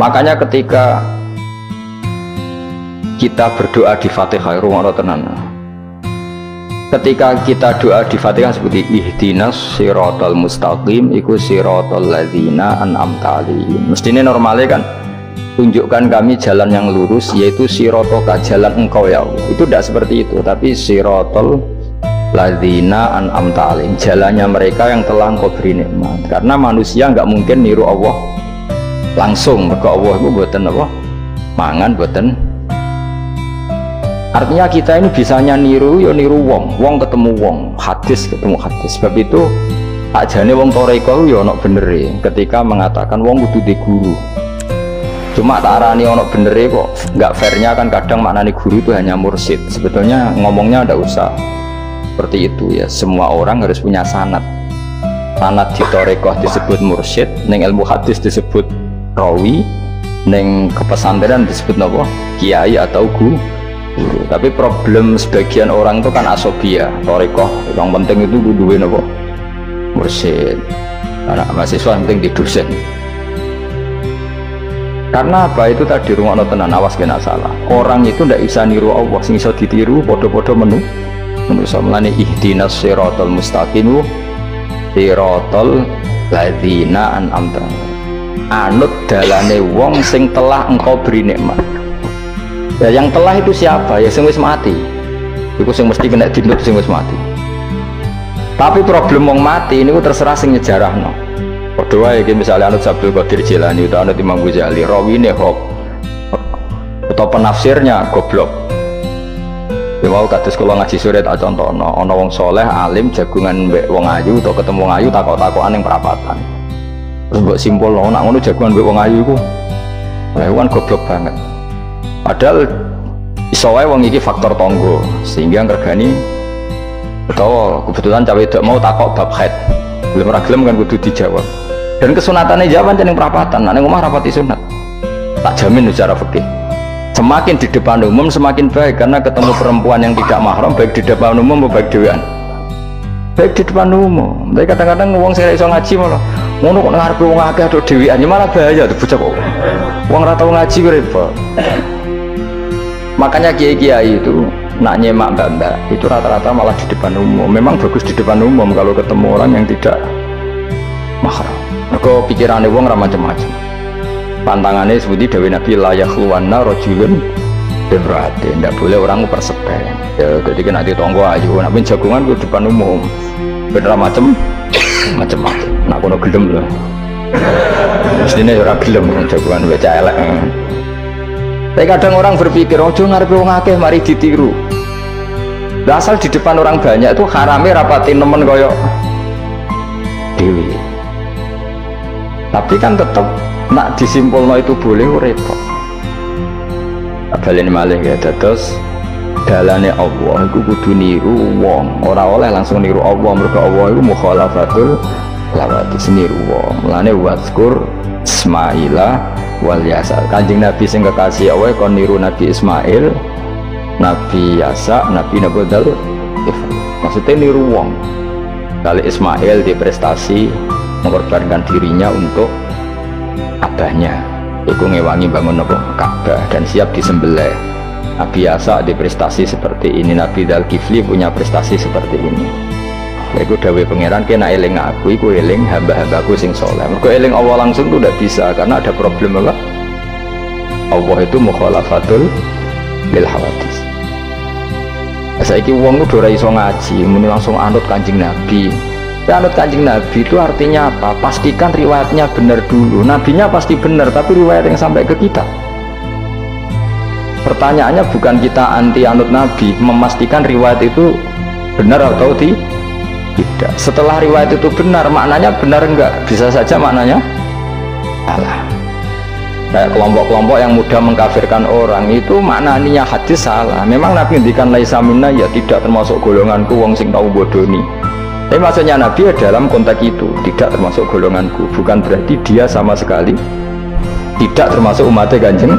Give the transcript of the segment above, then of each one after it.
Makanya ketika kita berdoa di Fatihah, rumah tenan. Ketika kita doa di Fatihah seperti ihdinas siratal mustaqim, iku siratal ladzina an'amta 'alaihim. Mestinya normalnya kan tunjukkan kami jalan yang lurus, yaitu siratoka, jalan engkau ya Allah. Itu tidak seperti itu, tapi siratal ladzina an'amta 'alaihim, jalannya mereka yang telah engkau beri nikmat. Karena manusia nggak mungkin niru Allah langsung, mergo Allah itu boten apa? Mangan boten. Artinya kita ini bisanya niru, ya niru wong ketemu wong, hadis ketemu hadis. Sebab itu ajane wong toreko ya ono benere ketika mengatakan wong kudu di guru. Cuma tak arani ono benere kok. Enggak fairnya kan kadang maknani guru itu hanya mursyid. Sebetulnya ngomongnya ndak usah seperti itu ya. Semua orang harus punya sanad. Sanad di toreko disebut mursyid, ning ilmu hadis disebut rawi, ning kepesantrenan disebut napa? Kiai atau guru. Tapi problem sebagian orang itu kan asobia, torikoh, yang penting itu duwe napa? Mursyid. Anak mahasiswa yang penting di dosen. Karena apa? Itu tadi rumah tenan, awas kena salah. Orang itu ndak bisa niru Allah, sing iso ditiru podo-podo manusa. Mulane ihdinas siratal mustaqim, siratal ladzina an'amta. Anut dalane wong sing telah engkau beri nikmat. Ya yang telah itu siapa? Ya sing wis mati. Iku sing mesti kena dinut sing wis mati. Tapi problem wong mati ini terserah sing nyejarahno. Padha wae iki misale anut Abdul Qadir Jilani utawa anut Imam Ghazali, rawine hok. Atau penafsirnya goblok. Ya mau kados kula ngaji sore tak contohno, ana wong soleh alim jagungan mbek wong ayu utawa ketemu wong ayu takok-takokan ning perapatan. Terus mbok simpulno nek ngono jagungan mbek wong ayu iku. Lah kan goblok banget. Padahal iso wae wong iki faktor tonggo sehingga ngergani utawa kebetulan cawe wedok mau takok bab haid. Belum ora gelem kan kudu dijawab. Dan kesunatannya jawab pancen ning perapatan, nek omah rapati sunat. Tak jamin secara fikih. Semakin di depan umum semakin baik karena ketemu perempuan yang tidak mahram, baik di depan umum maupun baik dhewean. Baik di depan umum. Tapi kadang-kadang wong sing iso ngaji malah ngono kok ngarepe wong akeh tok dhewean, malah bahaya tuh bocah kok. Wong ora tau ngaji kok repot. Makanya kiai-kiai itu nak nyemak mbak-mbak itu rata-rata malah di depan umum. Memang bagus di depan umum kalau ketemu orang yang tidak mahram. Mergo pikirane wong ora macam-macam. Pantangannya seperti Dewi Nabi la yakhluwanna rajulun bimra'atin, tidak boleh orang persepeng. Ya jadi kena ditonggo ayu, nak jagungan di depan umum. Bener macam-macam. Nak kono gelem lho. Mestine ora gelem jagungan wae elek. Tapi kadang orang berpikir, ojo ngarepe wong akeh mari ditiru. Asal di depan orang banyak itu harame rapatin nemen koyo dewi. Tapi kan tetap nak disimpulno itu boleh repot. Balen malih ya dados dalane Allah iku kudu niru wong, ora oleh langsung niru Allah. Mergo Allah iku mukhalafatul lawati, niru wong. Mulane waskur Ismaila wal Yasa. Kanjeng Nabi sing kekasih Allah kon niru Nabi Ismail, Nabi Yasa, Nabi Nabodal. Maksudnya niru wong. Kali Ismail di prestasi mengorbankan dirinya untuk abahnya. Iku ngewangi bangun Ka'bah dan siap disembelih. Nabi Yasa di prestasi seperti ini, Nabi Dzulkifli punya prestasi seperti ini. Iku dawuh pangeran kena eling aku, iku eling hamba-hambaku sing soleh. Mergo eling Allah langsung itu udah bisa karena ada problem apa? Allah itu mukhalafatul lil hawadis. Saiki wong udah ora iso ngaji, muni langsung anut Kanjeng Nabi. Ya, anut Kanjeng Nabi itu artinya apa? Pastikan riwayatnya benar dulu. Nabinya pasti benar, tapi riwayat yang sampai ke kita. Pertanyaannya bukan kita anti anut Nabi, memastikan riwayat itu benar atau tidak. Setelah riwayat itu benar, maknanya benar enggak? Bisa saja maknanya salah. Kayak kelompok-kelompok yang mudah mengkafirkan orang itu maknanya hadis salah. Memang Nabi ngendikan laisa minna, ya tidak termasuk golonganku wong sing tau bodoni. Tapi maksudnya Nabi dalam konteks itu tidak termasuk golonganku, bukan berarti dia sama sekali tidak termasuk umatnya Kanjeng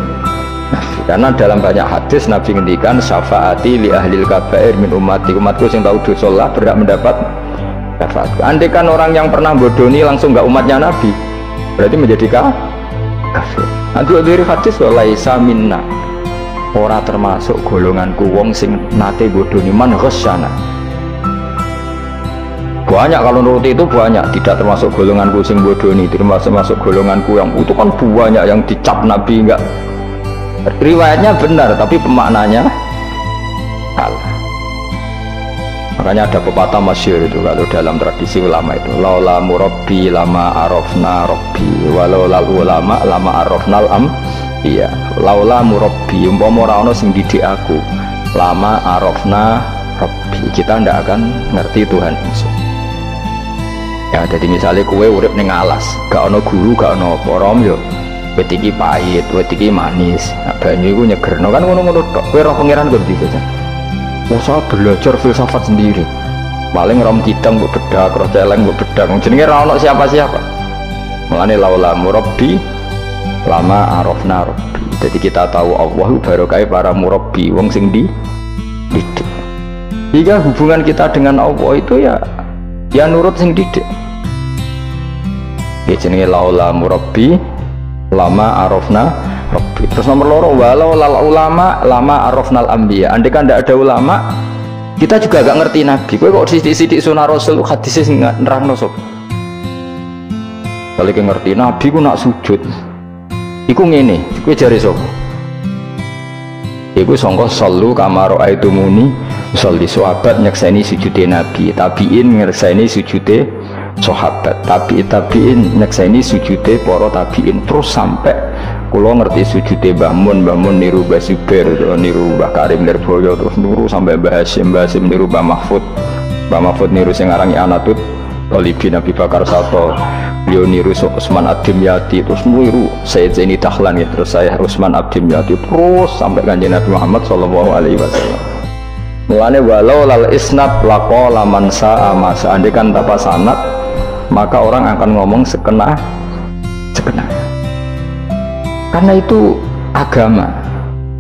Nabi. Karena dalam banyak hadis Nabi ngendikan syafaati li ahlil kabair min ummati, umatku yang tahu dosa lah berhak mendapat syafaat. Andai kan orang yang pernah bodoni langsung nggak umatnya Nabi, berarti menjadi kafir. kafir. Nanti dari hadis laisa minna, ora termasuk golonganku wong sing nate bodoni man ghasyana. Banyak kalau nuruti itu banyak, tidak termasuk golonganku sing bodoni, termasuk golonganku yang itu kan banyak yang dicap Nabi enggak. Riwayatnya benar tapi pemaknanya salah. Makanya ada pepatah masyhur itu kalau dalam tradisi ulama itu, laula murabbi lama arafna rabbi walau lal ulama lama arafnal am. Iya, laula murabbi umpama ora ono sing didik aku, lama arafna rabbi, kita ndak akan ngerti Tuhan Yesus. Ya, jadi misalnya kue urip ning alas, gak ono guru, gak ono porom yo. Wit iki pahit, wit iki manis. Nah, banyu iku nyegerno kan ngono-ngono tok. Kowe roh pangeran kok ndi saja. Masa belajar filsafat sendiri. Paling rom kidang mbok bedak, roh celeng mbok bedak. Jenenge ra ono siapa-siapa. Mulane laula murabbi lama arafna rabbi. Jadi kita tahu Allah barokah para murabbi, wong sing didik. Jika hubungan kita dengan Allah itu ya nurut sing didik. Ya jenenge laula murabbi lama arafna rabbi. Terus nomor loro walau lal ulama lama arafnal anbiya. Andai kan tidak ada ulama, kita juga gak ngerti Nabi. Kowe kok sithik-sithik sunah Rasul hadis sing nerangno sop. Kalau kowe ngerti Nabi ku nak sujud iku ngene, kowe jare sapa? Iku sangka sallu kama raaitumuni usolli. Sahabat nyekseni sujude Nabi, tabiin nyekseni sujude sahabat, tabiin nyekseni sujude para tabiin, terus sampai kula ngerti sujude Mbah Mun niru Mbah Zubair, niru Mbah Karim Nirboyo, terus niru sampai Mbah Hasyim niru Mbah Mahfud niru sing arange Anatut Talibin Nabi Bakar Sato, beliau niru Utsman Ad-Dimyati, terus niru Sayyid Zaini Dahlan ya, terus saya Utsman Ad-Dimyati, terus sampai kanjeng Nabi Muhammad sallallahu alaihi wasallam. Mulane walau lal isnad laqala man sa'a ma seandainya tanpa sanad maka orang akan ngomong sekena. Karena itu agama.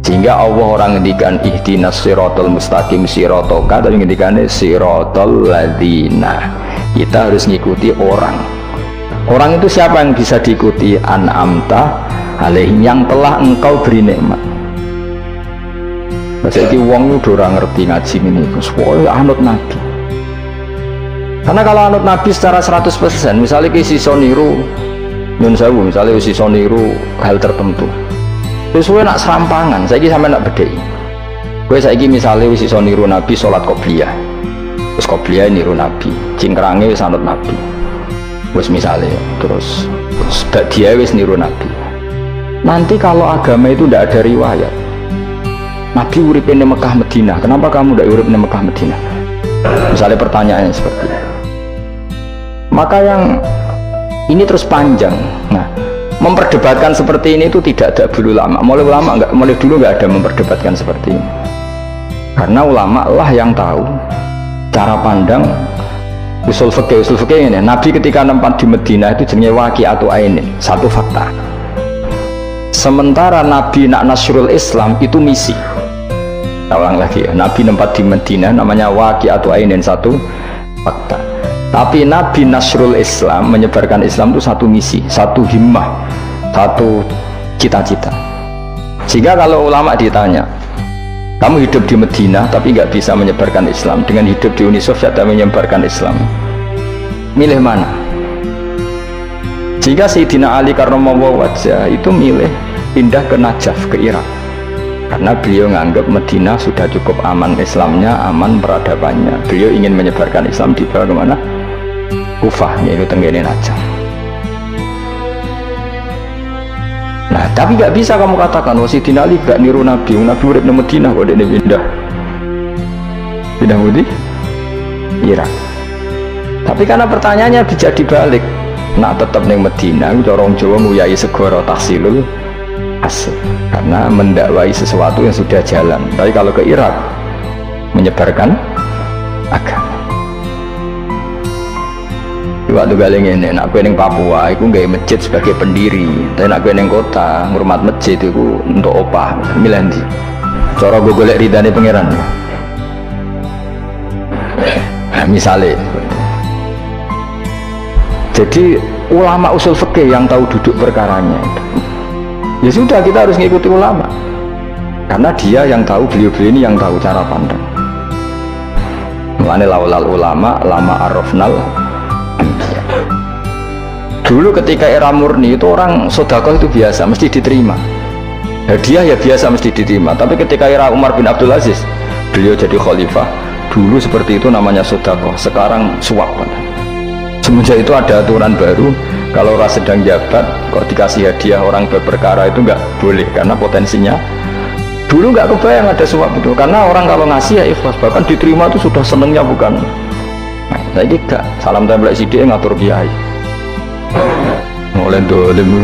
Sehingga Allah orang ngendikan ihdinas siratal mustaqim siratoka, tapi ngendikane siratal ladzina. Kita harus ngikuti orang. Orang itu siapa yang bisa diikuti? An'amta alaihim, yang telah engkau beri nikmat. Maksudnya wong udah orang ngerti ngaji ini, soalnya anut Nabi. Karena kalau anut Nabi secara 100%, misalnya kita niru nyun sewu, misalnya kita niru hal tertentu, terus gue nak serampangan, saya sampai nak bedai. Gue saya misalnya kita niru Nabi sholat qobliyah, terus qobliyah niru Nabi, cingkrangnya wis anut Nabi. Terus misalnya, terus dia wis niru Nabi. Nanti kalau agama itu tidak ada riwayat, Nabi uripin di Mekah Medina, kenapa kamu tidak urip di Mekah Medina? Misalnya pertanyaannya seperti itu. Maka yang ini terus panjang. Nah, memperdebatkan seperti ini itu tidak ada dulu ulama. Mulai dulu nggak ada memperdebatkan seperti ini. Karena ulama lah yang tahu cara pandang usul fikih ini. Nabi ketika nempat di Medina itu jenenge waqi'atu ainin, satu fakta. Sementara Nabi nak nasrul Islam itu misi. Ulang lagi ya, Nabi nempat di Medina namanya waqi'atu ainin, satu fakta. Tapi Nabi nasrul Islam, menyebarkan Islam itu satu misi, satu himmah, satu cita-cita. Sehingga kalau ulama ditanya, kamu hidup di Medina tapi nggak bisa menyebarkan Islam, dengan hidup di Uni Soviet dan menyebarkan Islam, milih mana? Jika Sayyidina Ali karramallahu wajhah itu milih pindah ke Najaf, ke Irak, karena beliau menganggap Medina sudah cukup aman Islamnya, aman peradabannya. Beliau ingin menyebarkan Islam di mana? Kufah, yaitu tenggene Najaf. Nah, tapi nggak bisa kamu katakan Sayyidina Ali gak niru Nabi. Nabi urip di Medina kok dia pindah di Irak. Tapi karena pertanyaannya bisa dibalik, nak tetap neng Medina, corong Jawa nguyai segoro tahsilul hasil, karena mendakwai sesuatu yang sudah jalan. Tapi kalau ke Irak menyebarkan agama. Waktu galing ini, nak gue neng Papua, aku nggak masjid sebagai pendiri. Tapi nak gue neng kota, ngurmat masjid itu untuk opah, milih di. Cara gue golek ridane pangeran. Nah, misalnya. Jadi ulama usul fikih yang tahu duduk perkaranya itu. Ya sudah, kita harus mengikuti ulama karena dia yang tahu, beliau-beliau ini yang tahu cara pandang. Mulane laulal ulama lama arafnal. Dulu ketika era murni itu orang sedekah itu biasa, mesti diterima. Hadiah ya biasa, mesti diterima. Tapi ketika era Umar bin Abdul Aziz, beliau jadi khalifah, dulu seperti itu namanya sedekah, sekarang suap. Semenjak itu ada aturan baru, kalau orang sedang jabat kok dikasih hadiah orang berperkara itu nggak boleh, karena potensinya dulu nggak kebayang ada suap itu, karena orang kalau ngasih ya ikhlas, bahkan diterima itu sudah senengnya bukan. Nah ini gak salam tempel sidik ngatur kiai mulai dolim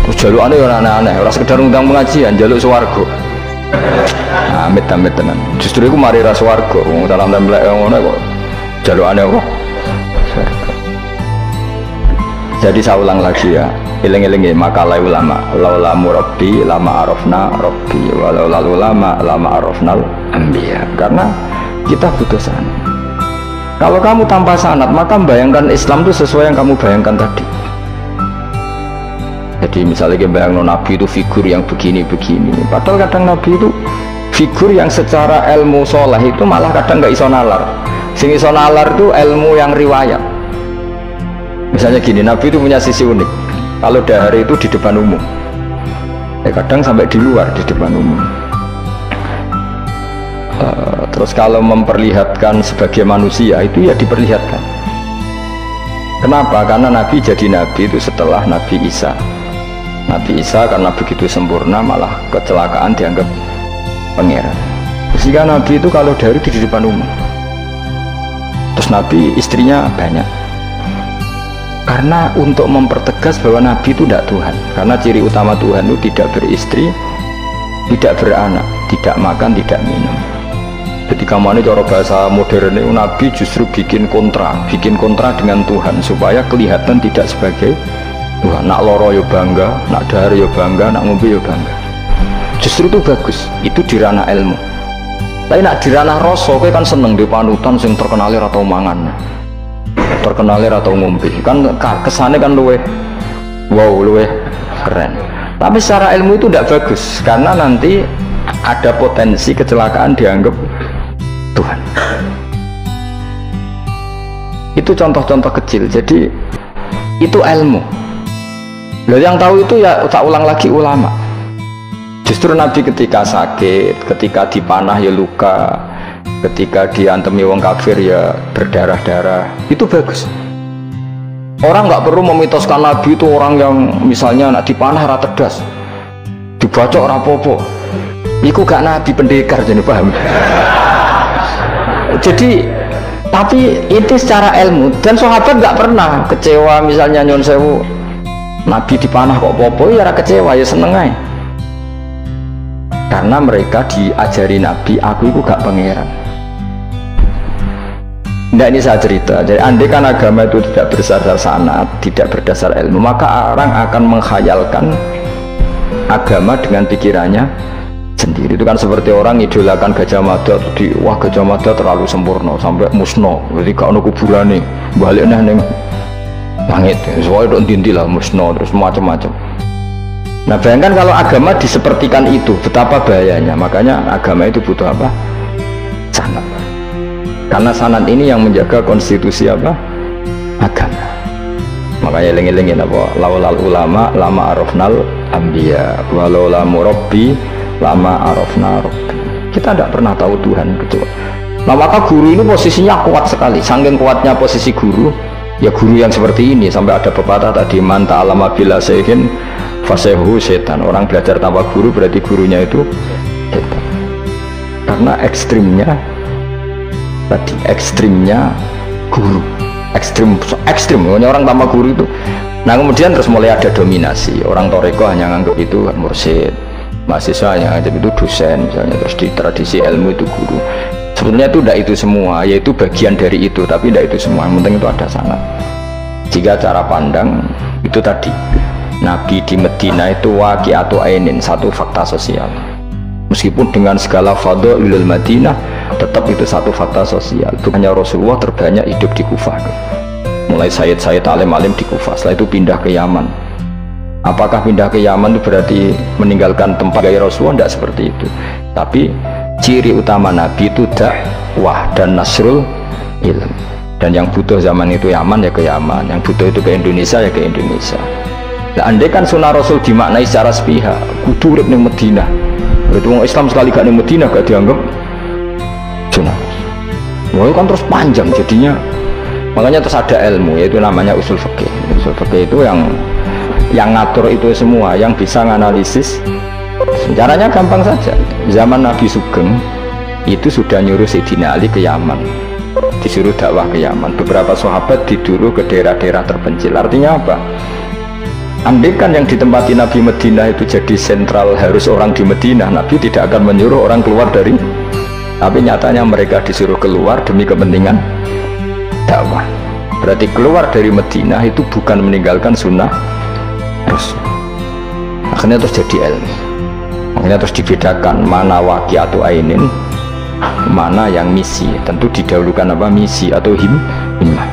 terus jalukannya orang aneh-aneh, orang sekedar undang pengajian jaluk swarga. Amit-amit tenan, justru itu mari ras swarga salam tempel ngono kok jalukannya apa? Jadi saya ulang lagi ya, eling-eling makalah ulama, laula murabbi lama arafna rabbi, walau ulama lama arafnal anbiya. Karena kita butuh sanad. Kalau kamu tanpa sanad, maka bayangkan Islam itu sesuai yang kamu bayangkan tadi. Jadi misalnya bayangkan Nabi itu figur yang begini-begini, padahal kadang Nabi itu figur yang secara ilmu soleh itu malah kadang nggak iso nalar. Sing iso nalar itu ilmu yang riwayat. Misalnya gini, Nabi itu punya sisi unik. Kalau dahar itu di depan umum, kadang sampai di luar di depan umum. Terus kalau memperlihatkan sebagai manusia itu ya diperlihatkan. Kenapa? Karena Nabi jadi Nabi itu setelah Nabi Isa. Nabi Isa karena begitu sempurna malah kecelakaan dianggap pangeran. Sehingga Nabi itu kalau dahar itu di depan umum. Terus Nabi istrinya banyak. Karena untuk mempertegas bahwa Nabi itu tidak Tuhan. Karena ciri utama Tuhan itu tidak beristri, tidak beranak, tidak makan, tidak minum. Jadi kamu ini cara bahasa modern itu Nabi justru bikin kontra dengan Tuhan supaya kelihatan tidak sebagai Tuhan. Nak loro yo bangga, nak dahar yo bangga, nak ngombe yo bangga. Justru itu bagus, itu di ranah ilmu. Tapi nak di ranah rasa, kowe kan seneng di panutan sing terkenal atau mangan. Terkenalir atau ngombe kan kesannya kan luwe wow, luwe keren. Tapi secara ilmu itu tidak bagus karena nanti ada potensi kecelakaan dianggap Tuhan. Itu contoh-contoh kecil. Jadi itu ilmu. Loh, yang tahu itu ya tak ulang lagi ulama. Justru Nabi ketika sakit, ketika dipanah ya luka, ketika diantemi wong kafir ya berdarah-darah, itu bagus. Orang nggak perlu memitoskan Nabi itu orang yang misalnya nak dipanah rata tedas, dibacok rapopo. Iku gak Nabi pendekar, jadi paham. Jadi tapi itu secara ilmu, dan sahabat nggak pernah kecewa misalnya nyon sewu Nabi dipanah kok popo ya kecewa, ya seneng aja. Karena mereka diajari Nabi, aku itu gak pangeran. Nah ini saya cerita, jadi andai kan agama itu tidak berdasar sanad, tidak berdasar ilmu, maka orang akan menghayalkan agama dengan pikirannya sendiri. Itu kan seperti orang idolakan Gajah Mada, wah Gajah Mada terlalu sempurna sampai musnah, jadi gak ada kuburan nih, baliknya neng langit, soalnya udah dintilah musnah terus macam-macam. Nah bayangkan kalau agama disepertikan itu, betapa bahayanya. Makanya agama itu butuh apa? Sanad. Karena sanad ini yang menjaga konstitusi apa? Agama. Makanya eling-elingin apa? Laulal ulama lama arafnal anbiya, walau la murabbi lama arafna rabbi. Kita tidak pernah tahu Tuhan kecuali. Nah maka guru ini posisinya kuat sekali. Saking kuatnya posisi guru, ya guru yang seperti ini. Sampai ada pepatah tadi, man ta'allama bila sayhin fasehu setan. Orang belajar tanpa guru berarti gurunya itu setan. Karena ekstrimnya tadi, ekstrimnya guru, ekstrim orang tanpa guru itu. Nah kemudian terus mulai ada dominasi. Orang toreko hanya nganggap itu mursyid, mahasiswa yang nganggap itu dosen misalnya. Terus di tradisi ilmu itu guru. Sebetulnya itu tidak itu semua, yaitu bagian dari itu, tapi tidak itu semua. Yang penting itu ada sanad. Jika cara pandang itu tadi, Nabi di Medina itu waqi'atu ainin, satu fakta sosial. Meskipun dengan segala fadhailul Madinah, tetap itu satu fakta sosial. Itu hanya Rasulullah terbanyak hidup di Kufah. Mulai Sayyid alim-alim di Kufah, setelah itu pindah ke Yaman. Apakah pindah ke Yaman itu berarti meninggalkan tempat gaya Rasulullah? Tidak seperti itu. Tapi ciri utama Nabi itu dakwah dan nasrul ilm. Dan yang butuh zaman itu Yaman ya ke Yaman, yang butuh itu ke Indonesia ya ke Indonesia. Nah, andai kan sunnah Rasul dimaknai secara sepihak, kudu urip ning Madinah. Berarti orang Islam sekali gak ning Madinah gak dianggap sunnah. Wah, kan terus panjang jadinya. Makanya terus ada ilmu, yaitu namanya usul fikih. Usul fikih itu yang ngatur itu semua, yang bisa menganalisis. Caranya gampang saja. Zaman Nabi Sugeng itu sudah nyuruh Sayyidina Ali ke Yaman, disuruh dakwah ke Yaman. Beberapa sahabat disuruh ke daerah-daerah terpencil. Artinya apa? Andaikan yang ditempati Nabi Madinah itu jadi sentral, harus orang di Madinah, Nabi tidak akan menyuruh orang keluar dari. Tapi nyatanya mereka disuruh keluar demi kepentingan dakwah. Berarti keluar dari Madinah itu bukan meninggalkan sunnah Rasul. Akhirnya terus jadi ilmu. Akhirnya terus dibedakan mana waqi'atu ainin, mana yang misi. Tentu didahulukan apa? Misi atau himmah.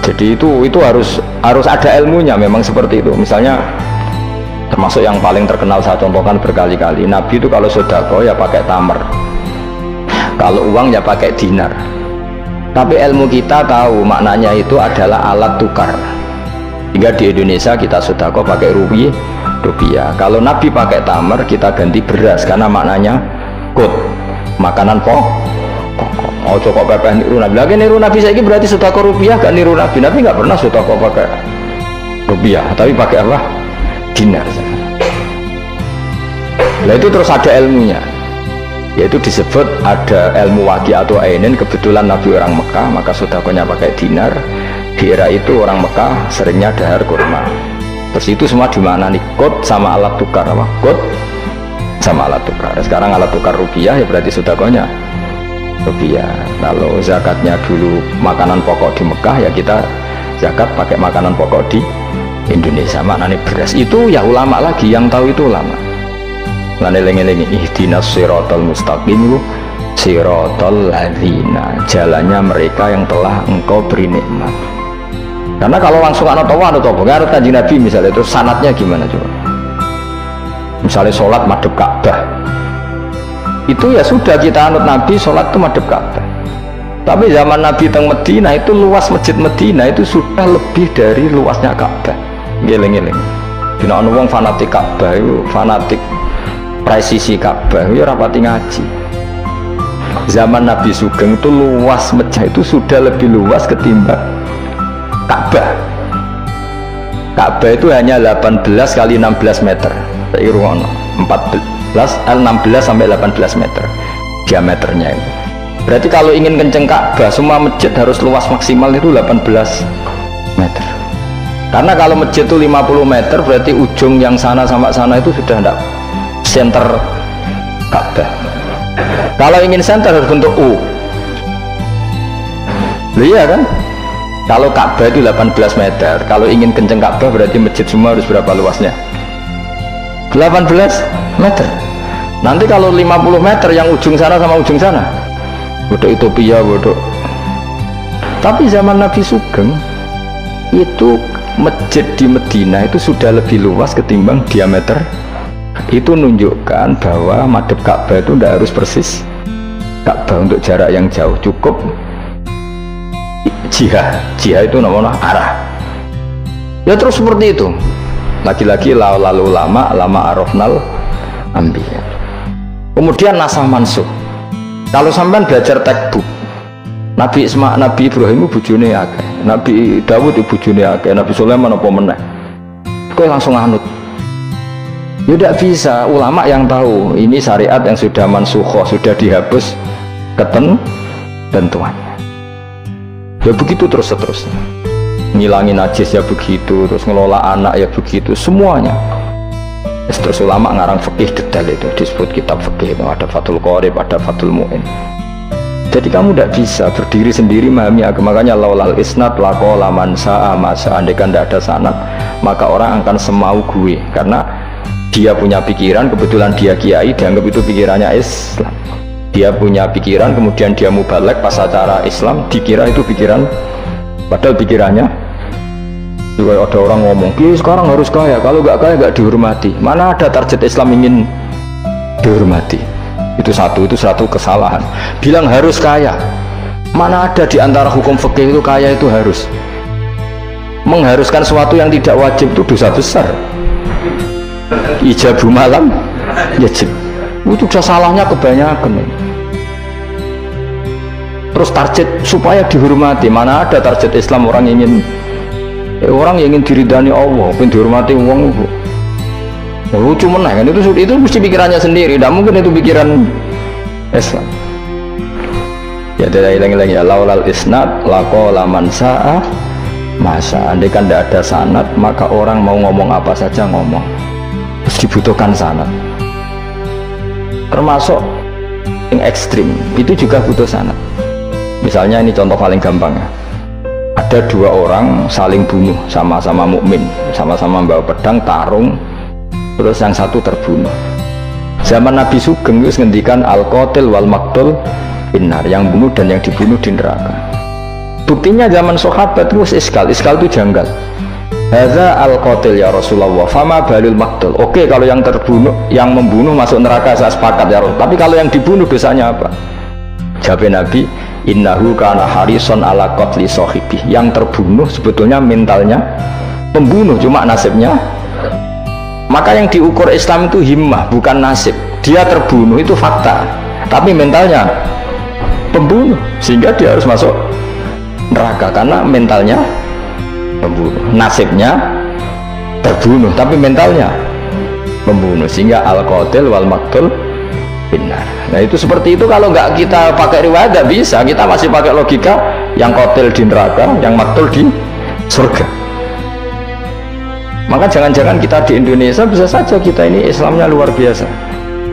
Jadi itu harus ada ilmunya, memang seperti itu. Misalnya termasuk yang paling terkenal saya contohkan berkali-kali, Nabi itu kalau sedekah ya pakai tamar, kalau uang ya pakai dinar. Tapi ilmu kita tahu maknanya itu adalah alat tukar. Hingga di Indonesia kita sedekah pakai rupiah. Kalau Nabi pakai tamar, kita ganti beras karena maknanya kut, makanan pokok. Oh kok pepeh niru Nabi. Lagi niru Nabi saiki berarti sedekah rupiah, gak niru Nabi. Nabi nggak pernah sedekah pakai rupiah, tapi pakai apa? Dinar. Nah itu terus ada ilmunya, yaitu disebut ada ilmu waqi'atu ainin. Kebetulan Nabi orang Mekah, maka sedekahnya pakai dinar. Di era itu orang Mekah seringnya dahar kurma. Terus itu semua dimaknani kot sama alat tukar, apa? Kot sama alat tukar. Sekarang alat tukar rupiah ya berarti sedekahnya rupiah. Kalau zakatnya dulu makanan pokok di Mekah, ya kita zakat pakai makanan pokok di Indonesia, maknanya beras. Itu ya ulama lagi yang tahu, itu ulama. Lan eling-eling ihdinas siratal mustaqim, siratal ladzina, jalannya mereka yang telah engkau beri nikmat. Karena kalau langsung ana tawa pengaruh Kanjeng Nabi misalnya, terus sanatnya gimana coba? Misalnya sholat madhep Ka'bah, itu ya sudah kita anut Nabi, sholat itu madhep Ka'bah. Tapi zaman Nabi teng Medina itu luas masjid Medina itu sudah lebih dari luasnya Ka'bah. Ngeling-eling. Dina ana wong fanatik Ka'bah itu, fanatik presisi Ka'bah ya rapati ngaji. Zaman Nabi Sugeng itu luas masjid itu sudah lebih luas ketimbang Ka'bah. Ka'bah itu hanya 18 kali 16 meter. Saya ruang 16 sampai 18 meter diameternya itu. Berarti kalau ingin kenceng Ka'bah, semua masjid harus luas maksimal itu 18 meter. Karena kalau masjid itu 50 meter, berarti ujung yang sana sama sana itu sudah tidak center Ka'bah. Kalau ingin center harus bentuk U. Iya kan? Kalau Ka'bah itu 18 meter, kalau ingin kenceng Ka'bah berarti masjid semua harus berapa luasnya? 18 meter. Nanti kalau 50 meter yang ujung sana sama ujung sana, bodoh utopia, bodoh. Tapi zaman Nabi Sugeng itu masjid di Medina itu sudah lebih luas ketimbang diameter. Itu menunjukkan bahwa madhep Ka'bah itu tidak harus persis Ka'bah untuk jarak yang jauh, cukup jihad itu namanya arah. Ya terus seperti itu. Lagi-lagi lalu lama arafnal ambiya. Kemudian nasah mansuh. Kalau sampean belajar textbook, Nabi Ibrahim bujune akeh, Nabi Dawud bujune akeh, Nabi Sulaiman apa meneh, kowe langsung anut. Ya tidak bisa. Ulama yang tahu ini syariat yang sudah mansukhoh, sudah dihapus ketentuannya. Ya begitu terus-terusnya. Ngilangin najis ya begitu, terus ngelola anak ya begitu, semuanya. Terus ulama ngarang fikih detail itu, disebut kitab fikih itu, ada Fathul Qorib, ada Fathul Mu'in. Jadi kamu tidak bisa berdiri sendiri memahami agama. Makanya laulal isnad laqala man sa'a masa, andaikan tidak ada sanad maka orang akan semau gue, karena dia punya pikiran, kebetulan dia kiai, dianggap itu pikirannya Islam. Dia punya pikiran, kemudian dia mubalek pas acara Islam, dikira itu pikiran, padahal pikirannya Juga ada orang ngomong, "Kiai sekarang harus kaya, kalau nggak kaya nggak dihormati." Mana ada target Islam ingin dihormati? Itu satu kesalahan. Bilang harus kaya, mana ada di antara hukum fikih itu kaya itu harus. Mengharuskan sesuatu yang tidak wajib itu dosa besar. Ijabu malam yajib. Itu sudah salahnya kebanyakan. Terus target supaya dihormati, mana ada target Islam orang yang ingin diridani Allah, ingin dihormati uang itu. Lucu menang kan, itu mesti pikirannya sendiri, tidak mungkin itu pikiran Islam. Ya tidak hilang ya, laulal isnad laqala man sa'a masa. Andai kan tidak ada sanad, maka orang mau ngomong apa saja ngomong. Terus dibutuhkan sanad. Termasuk yang ekstrim itu juga butuh sanad. Misalnya ini contoh paling gampang ya. Ada dua orang saling bunuh, sama-sama mukmin, sama-sama bawa pedang tarung, terus yang satu terbunuh. Zaman Nabi Sugeng itu ngendikan al-qatil wal maqtul finnar, yang bunuh dan yang dibunuh di neraka. Buktinya zaman sahabat itu iskal itu janggal. Hadza al-qatil ya Rasulullah, fama balul maqtul. Oke, kalau yang terbunuh, yang membunuh masuk neraka saya sepakat ya Rasul. Tapi kalau yang dibunuh dosanya apa? Jawab Nabi, innahu kana harison ala qatli sahibi. Yang terbunuh sebetulnya mentalnya pembunuh, cuma nasibnya. Maka yang diukur Islam itu himmah, bukan nasib. Dia terbunuh itu fakta, tapi mentalnya pembunuh, sehingga dia harus masuk neraka karena mentalnya pembunuh, nasibnya terbunuh, tapi mentalnya pembunuh, sehingga al-qatil wal maqtul finnar. Nah itu seperti itu, kalau nggak kita pakai riwayat nggak bisa, kita masih pakai logika yang qatil di neraka, yang maqtul di surga. Maka jangan-jangan kita di Indonesia bisa saja kita ini Islamnya luar biasa,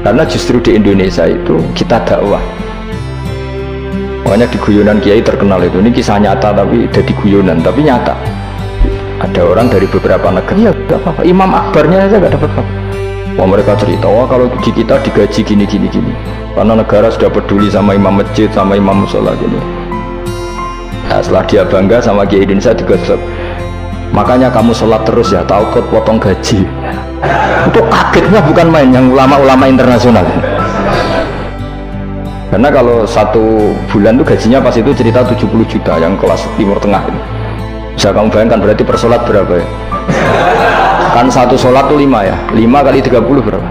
karena justru di Indonesia itu kita dakwah. Makanya di guyonan kiai terkenal itu, ini kisah nyata tapi jadi guyonan, tapi nyata. Ada orang dari beberapa negeri, ya gak apa-apa, Imam Akbarnya saja gak dapat apa. Wah, mereka cerita, wah kalau di kita digaji gini, karena negara sudah peduli sama imam masjid, sama imam musola gini. Nah, setelah dia bangga sama kiai Indonesia digaji, makanya kamu sholat terus ya, takut potong gaji. Itu kagetnya bukan main, yang ulama-ulama internasional. Karena kalau satu bulan itu gajinya pas itu cerita 70 juta yang kelas Timur Tengah ini. Bisa kamu bayangkan berarti per sholat berapa ya? Kan satu sholat tuh 5 ya, 5 kali 30 berapa?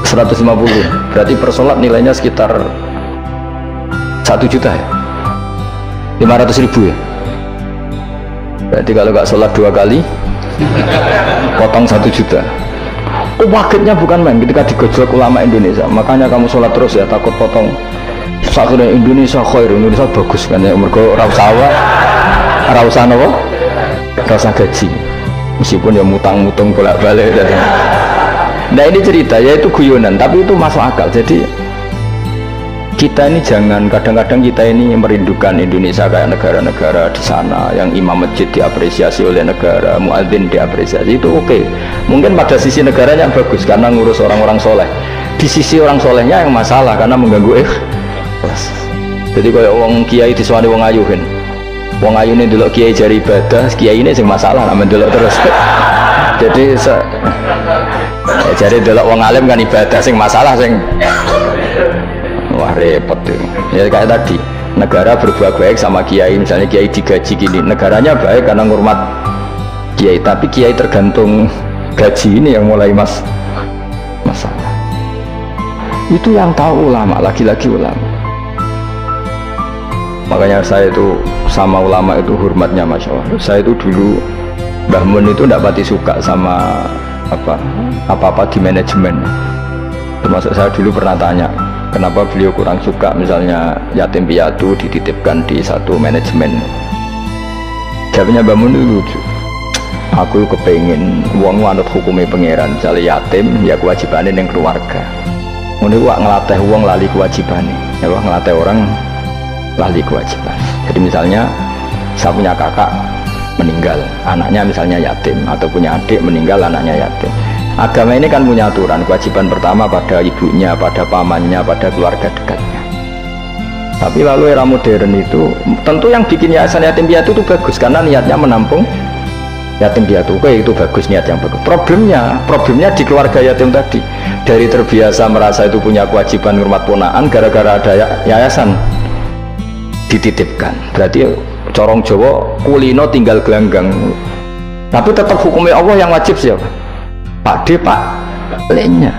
150. Berarti per sholat nilainya sekitar 1 juta ya, 500.000 ya. Berarti kalau nggak sholat 2 kali potong 1 juta. Oh, kagetnya bukan main ketika digojlok ulama Indonesia. Makanya kamu sholat terus ya, takut potong. Sakurnya Indonesia khair, Indonesia bagus kan ya, mergo rausawa apa? Rasa gaji. Meskipun ya mutang-mutang bolak-balik. Nah ini cerita, yaitu guyonan, tapi itu masuk akal. Jadi kita ini jangan, kadang-kadang kita ini merindukan Indonesia kayak negara-negara di sana yang imam masjid diapresiasi oleh negara, muadzin diapresiasi, itu oke. Mungkin pada sisi negaranya bagus karena ngurus orang-orang soleh. Di sisi orang solehnya yang masalah karena mengganggu ikhlas. Jadi kayak wong kiai disuani wong ayu kan. Wong ayu ini dulu kiai jari ibadah, kiai ini sing masalah namun dulu terus. Jadi jari dulu wong alim kan ibadah, sing masalah sing wah repot tuh. Ya kayak tadi, negara berbuat baik sama kiai, misalnya kiai digaji gini, negaranya baik karena ngurmat kiai, tapi kiai tergantung gaji ini yang mulai masalah. Itu yang tahu ulama, lagi-lagi ulama. Makanya saya itu sama ulama itu hormatnya Masya Allah. Saya itu dulu Mbah Mun itu tidak pati suka sama apa-apa di manajemen. Termasuk saya dulu pernah tanya, kenapa beliau kurang suka misalnya yatim piatu dititipkan di satu manajemen. Jawabnya Mbah Mun itu lucu. Aku kepengen wong manut hukumnya pangeran, misalnya yatim ya kewajibannya yang keluarga. Ini wak ngelatih wong lali kewajibannya, ya wak ngelatih orang lali kewajiban. Jadi misalnya saya punya kakak meninggal, anaknya misalnya yatim, atau punya adik meninggal, anaknya yatim. Agama ini kan punya aturan, kewajiban pertama pada ibunya, pada pamannya, pada keluarga dekatnya. Tapi lalu era modern itu tentu yang bikin yayasan yatim piatu itu bagus karena niatnya menampung yatim piatu. Oke, itu bagus, niat yang bagus. Problemnya di keluarga yatim tadi, dari terbiasa merasa itu punya kewajiban hormat ponaan, gara-gara ada yayasan dititipkan. Berarti corong Jawa kulino tinggal gelanggang. Tapi tetap hukumnya Allah yang wajib siapa? Pak D, Pak Lenya.